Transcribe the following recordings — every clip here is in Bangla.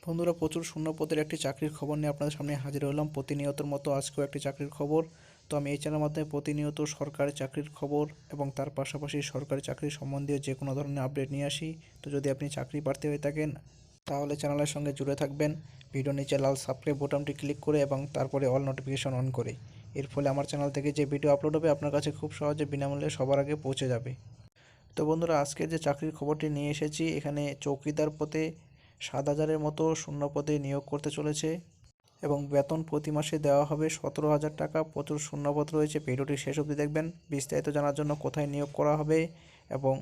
বন্ধুরা, প্রচুর শূন্য পদের একটি চাকরির খবর নিয়ে আপনাদের সামনে হাজির হলাম। প্রতিনিয়তর মতো আজকেও একটি চাকরির খবর। তো আমি এই চ্যানেলের মাধ্যমে প্রতিনিয়ত সরকারি চাকরির খবর এবং তার পাশাপাশি সরকারি চাকরি সম্বন্ধীয় যে কোনো ধরনের আপডেট নিয়ে আসি। তো যদি আপনি চাকরি প্রার্থী হয়ে থাকেন তাহলে চ্যানেলের সঙ্গে জুড়ে থাকবেন ভিডিও নিচে লাল সাবস্ক্রাইব বোতামটি ক্লিক করে এবং তারপরে অল নোটিফিকেশন অন করে। এর ফলে আমার চ্যানেল থেকে যে ভিডিও আপলোড হবে আপনার কাছে খুব সহজে বিনামূল্যে সবার আগে পৌঁছে যাবে। তো বন্ধুরা, আজকের যে চাকরির খবরটি নিয়ে এসেছি, এখানে চৌকিদার পদে 7,000-এর মতো শূন্য পদে নিয়োগ করতে চলেছে এবং বেতন প্রতি মাসে দেওয়া হবে 17,000 টাকা। প্রচুর শূন্যপদ রয়েছে, ভিডিওটি শেষ অবধি দেখবেন। বিস্তারিত জানার জন্য কোথায় নিয়োগ করা হবে এবং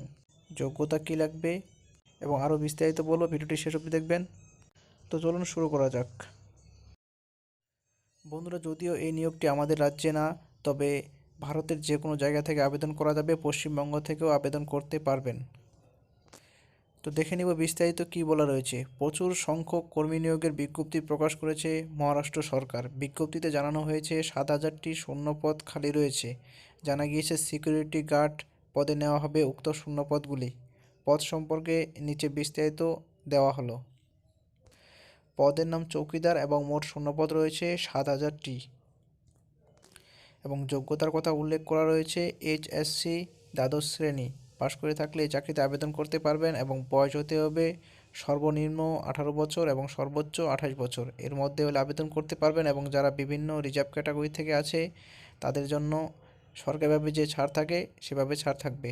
যোগ্যতা কী লাগবে এবং আরও বিস্তারিত বলবো, ভিডিওটি শেষ অবধি দেখবেন। তো চলুন শুরু করা যাক। বন্ধুরা, যদিও এই নিয়োগটি আমাদের রাজ্যে না, তবে ভারতের যে কোনো জায়গা থেকে আবেদন করা যাবে, পশ্চিমবঙ্গ থেকেও আবেদন করতে পারবেন। তো দেখে নিব বিস্তারিত কী বলা রয়েছে। প্রচুর সংখ্যক কর্মী নিয়োগের বিজ্ঞপ্তি প্রকাশ করেছে মহারাষ্ট্র সরকার। বিজ্ঞপ্তিতে জানানো হয়েছে 7,000টি শূন্যপদ খালি রয়েছে। জানা গিয়েছে সিকিউরিটি গার্ড পদে নেওয়া হবে উক্ত শূন্যপদগুলি। পদ সম্পর্কে নিচে বিস্তারিত দেওয়া হলো। পদের নাম চৌকিদার এবং মোট শূন্যপদ রয়েছে 7,000টি এবং যোগ্যতার কথা উল্লেখ করা রয়েছে HSC দ্বাদশ শ্রেণী পাশ করে থাকলে এই চাকরিতে আবেদন করতে পারবেন এবং বয়স হতে হবে সর্বনিম্ন 18 বছর এবং সর্বোচ্চ 28 বছর এর মধ্যে হলে আবেদন করতে পারবেন। এবং যারা বিভিন্ন রিজার্ভ ক্যাটাগরি থেকে আছে তাদের জন্য সরকারিভাবে যে ছাড় থাকে সেভাবে ছাড় থাকবে।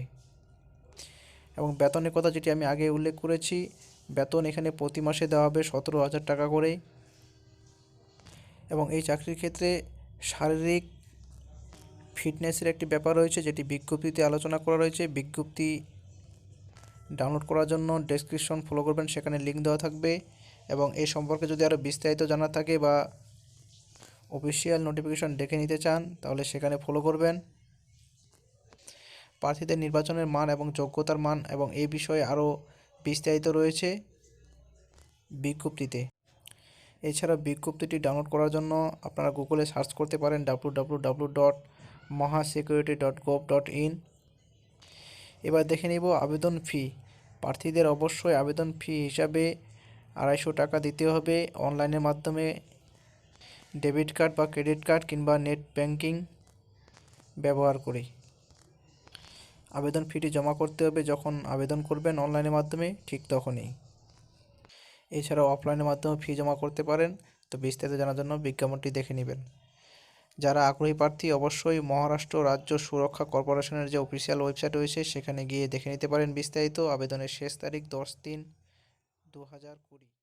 এবং বেতনের কথা যেটি আমি আগে উল্লেখ করেছি, বেতন এখানে প্রতি মাসে দেওয়া হবে 17,000 টাকা করে। এবং এই চাকরির ক্ষেত্রে শারীরিক ফিটনেসের একটি ব্যাপার রয়েছে, যেটি বিজ্ঞপ্তিতে আলোচনা করা রয়েছে। বিজ্ঞপ্তি ডাউনলোড করার জন্য ডেসক্রিপশন ফলো করবেন, সেখানে লিঙ্ক দেওয়া থাকবে। এবং এই সম্পর্কে যদি আরও বিস্তারিত জানা থাকে বা অফিসিয়াল নোটিফিকেশন দেখে নিতে চান তাহলে সেখানে ফলো করবেন। প্রার্থীদের নির্বাচনের মান এবং যোগ্যতার মান এবং এই বিষয়ে আরও বিস্তারিত রয়েছে বিজ্ঞপ্তিতে। এছাড়া বিজ্ঞপ্তিটি ডাউনলোড করার জন্য আপনারা গুগলে সার্চ করতে পারেন www.mahasecurity.gov.in। এবার দেখে নিব আবেদন ফি। প্রার্থীদের অবশ্যই আবেদন ফি হিসাবে 250 টাকা দিতে হবে অনলাইনের মাধ্যমে, ডেবিট কার্ড বা ক্রেডিট কার্ড কিংবা নেট ব্যাংকিং ব্যবহার করে। আবেদন ফিটি জমা করতে হবে যখন আবেদন করবেন অনলাইনের মাধ্যমে, ঠিক তখনই। এছাড়াও অফলাইনের মাধ্যমে ফি জমা করতে পারেন। তো বিস্তারিত জানার জন্য বিজ্ঞাপনটি দেখে নেবেন। যারা আগ্রহী প্রার্থী অবশ্যই মহারাষ্ট্র রাজ্য সুরক্ষা কর্পোরেশনের যে অফিসিয়াল ওয়েবসাইট রয়েছে সেখানে গিয়ে দেখে নিতে পারেন বিস্তারিত। আবেদনের শেষ তারিখ 10/3/2020।